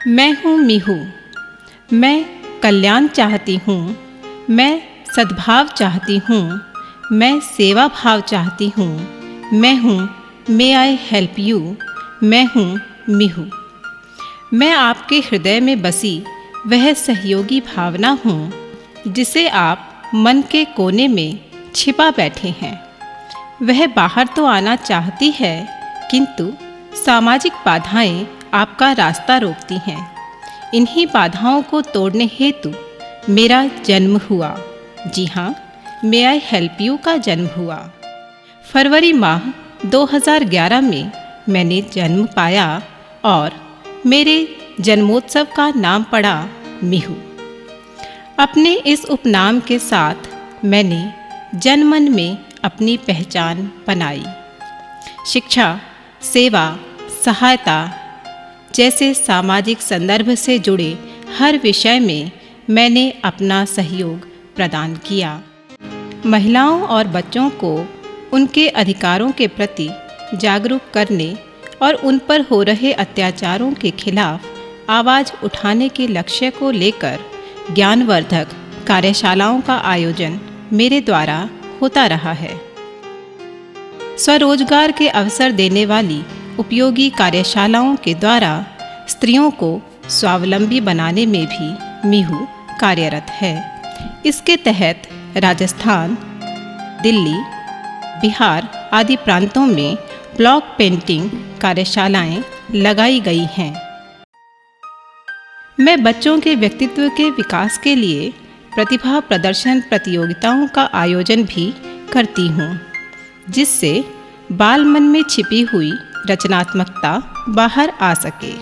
मैं हूँ मीहू। मैं कल्याण चाहती हूँ। मैं सद्भाव चाहती हूँ। मैं सेवा भाव चाहती हूँ। मैं हूँ मे आई हेल्प यू। मैं हूँ मीहू। मैं आपके हृदय में बसी वह सहयोगी भावना हूँ जिसे आप मन के कोने में छिपा बैठे हैं। वह बाहर तो आना चाहती है किंतु सामाजिक बाधाएं आपका रास्ता रोकती हैं। इन्हीं बाधाओं को तोड़ने हेतु मेरा जन्म हुआ। जी हाँ, मे आई हेल्प यू का जन्म हुआ। फरवरी माह 2011 में मैंने जन्म पाया और मेरे जन्मोत्सव का नाम पड़ा मीहू। अपने इस उपनाम के साथ मैंने जनमन में अपनी पहचान बनाई। शिक्षा, सेवा, सहायता जैसे सामाजिक संदर्भ से जुड़े हर विषय में मैंने अपना सहयोग प्रदान किया। महिलाओं और बच्चों को उनके अधिकारों के प्रति जागरूक करने और उन पर हो रहे अत्याचारों के खिलाफ आवाज़ उठाने के लक्ष्य को लेकर ज्ञानवर्धक कार्यशालाओं का आयोजन मेरे द्वारा होता रहा है। स्वरोजगार के अवसर देने वाली उपयोगी कार्यशालाओं के द्वारा स्त्रियों को स्वावलंबी बनाने में भी मीहू कार्यरत है। इसके तहत राजस्थान, दिल्ली, बिहार आदि प्रांतों में ब्लॉक पेंटिंग कार्यशालाएं लगाई गई हैं। मैं बच्चों के व्यक्तित्व के विकास के लिए प्रतिभा प्रदर्शन प्रतियोगिताओं का आयोजन भी करती हूँ, जिससे बाल मन में छिपी हुई रचनात्मकता बाहर आ सके।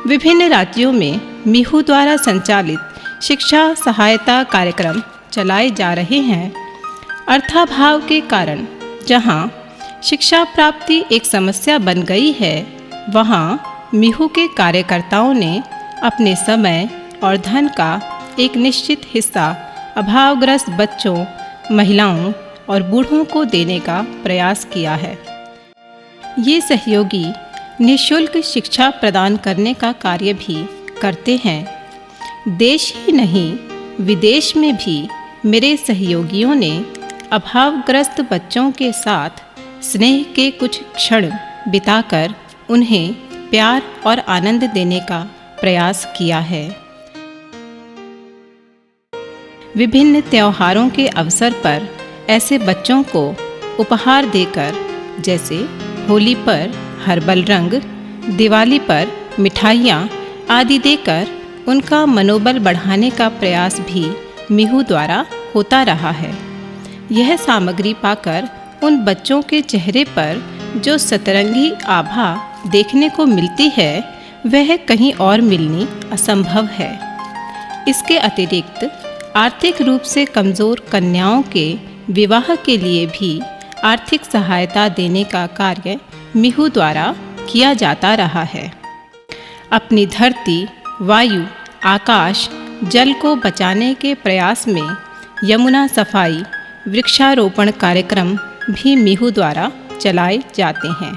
विभिन्न राज्यों में मीहू द्वारा संचालित शिक्षा सहायता कार्यक्रम चलाए जा रहे हैं। अर्थाभाव के कारण जहाँ शिक्षा प्राप्ति एक समस्या बन गई है, वहाँ मीहू के कार्यकर्ताओं ने अपने समय और धन का एक निश्चित हिस्सा अभावग्रस्त बच्चों, महिलाओं और बूढ़ों को देने का प्रयास किया है। ये सहयोगी निःशुल्क शिक्षा प्रदान करने का कार्य भी करते हैं। देश ही नहीं, विदेश में भी मेरे सहयोगियों ने अभावग्रस्त बच्चों के साथ स्नेह के कुछ क्षण बिताकर उन्हें प्यार और आनंद देने का प्रयास किया है। विभिन्न त्योहारों के अवसर पर ऐसे बच्चों को उपहार देकर, जैसे होली पर हर्बल रंग, दिवाली पर मिठाइयाँ आदि देकर उनका मनोबल बढ़ाने का प्रयास भी मीहू द्वारा होता रहा है। यह सामग्री पाकर उन बच्चों के चेहरे पर जो सतरंगी आभा देखने को मिलती है, वह कहीं और मिलनी असंभव है। इसके अतिरिक्त आर्थिक रूप से कमज़ोर कन्याओं के विवाह के लिए भी आर्थिक सहायता देने का कार्य मीहू द्वारा किया जाता रहा है। अपनी धरती, वायु, आकाश, जल को बचाने के प्रयास में यमुना सफाई, वृक्षारोपण कार्यक्रम भी मीहू द्वारा चलाए जाते हैं।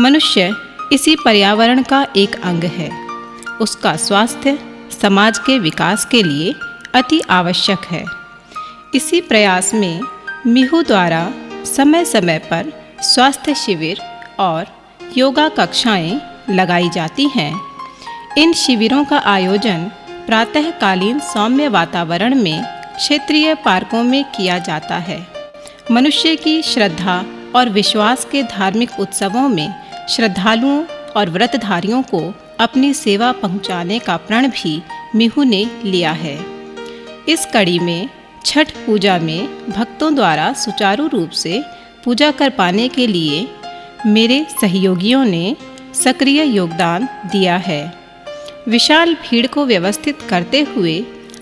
मनुष्य इसी पर्यावरण का एक अंग है। उसका स्वास्थ्य समाज के विकास के लिए अति आवश्यक है। इसी प्रयास में मीहू द्वारा समय समय पर स्वास्थ्य शिविर और योगा कक्षाएं लगाई जाती हैं। इन शिविरों का आयोजन प्रातःकालीन सौम्य वातावरण में क्षेत्रीय पार्कों में किया जाता है। मनुष्य की श्रद्धा और विश्वास के धार्मिक उत्सवों में श्रद्धालुओं और व्रतधारियों को अपनी सेवा पहुंचाने का प्रण भी मीहू ने लिया है। इस कड़ी में छठ पूजा में भक्तों द्वारा सुचारू रूप से पूजा कर पाने के लिए मेरे सहयोगियों ने सक्रिय योगदान दिया है। विशाल भीड़ को व्यवस्थित करते हुए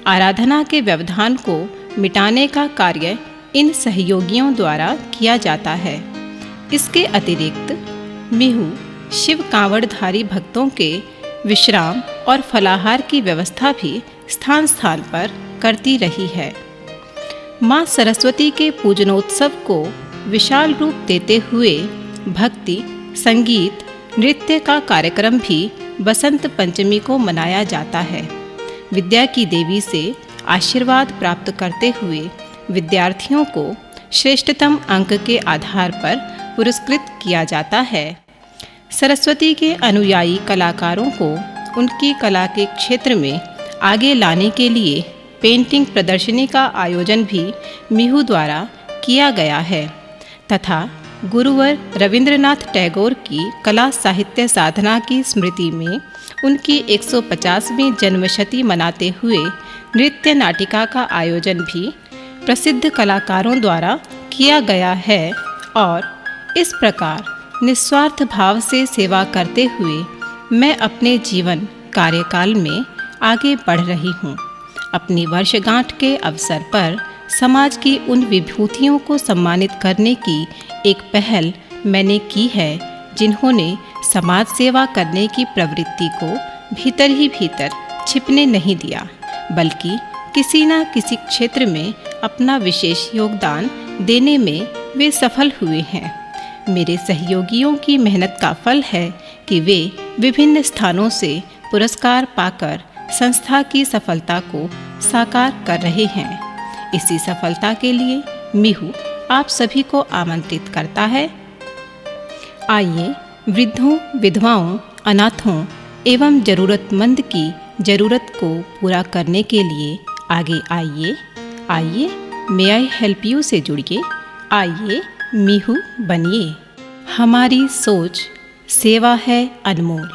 आराधना के व्यवधान को मिटाने का कार्य इन सहयोगियों द्वारा किया जाता है। इसके अतिरिक्त मीहू शिव कांवड़धारी भक्तों के विश्राम और फलाहार की व्यवस्था भी स्थान स्थान पर करती रही है। माँ सरस्वती के पूजनोत्सव को विशाल रूप देते हुए भक्ति, संगीत, नृत्य का कार्यक्रम भी बसंत पंचमी को मनाया जाता है। विद्या की देवी से आशीर्वाद प्राप्त करते हुए विद्यार्थियों को श्रेष्ठतम अंक के आधार पर पुरस्कृत किया जाता है। सरस्वती के अनुयायी कलाकारों को उनकी कला के क्षेत्र में आगे लाने के लिए पेंटिंग प्रदर्शनी का आयोजन भी मीहू द्वारा किया गया है तथा गुरुवर रविंद्रनाथ टैगोर की कला साहित्य साधना की स्मृति में उनकी 150वीं जन्मशती मनाते हुए नृत्य नाटिका का आयोजन भी प्रसिद्ध कलाकारों द्वारा किया गया है। और इस प्रकार निस्वार्थ भाव से सेवा करते हुए मैं अपने जीवन कार्यकाल में आगे बढ़ रही हूँ। अपनी वर्षगांठ के अवसर पर समाज की उन विभूतियों को सम्मानित करने की एक पहल मैंने की है जिन्होंने समाज सेवा करने की प्रवृत्ति को भीतर ही भीतर छिपने नहीं दिया, बल्कि किसी न किसी क्षेत्र में अपना विशेष योगदान देने में वे सफल हुए हैं। मेरे सहयोगियों की मेहनत का फल है कि वे विभिन्न स्थानों से पुरस्कार पाकर संस्था की सफलता को साकार कर रहे हैं। इसी सफलता के लिए मीहू आप सभी को आमंत्रित करता है। आइए वृद्धों, विधवाओं, अनाथों एवं ज़रूरतमंद की ज़रूरत को पूरा करने के लिए आगे आइए मे आई हेल्प यू से जुड़िए। आइए मीहू बनिए। हमारी सोच सेवा है अनमोल।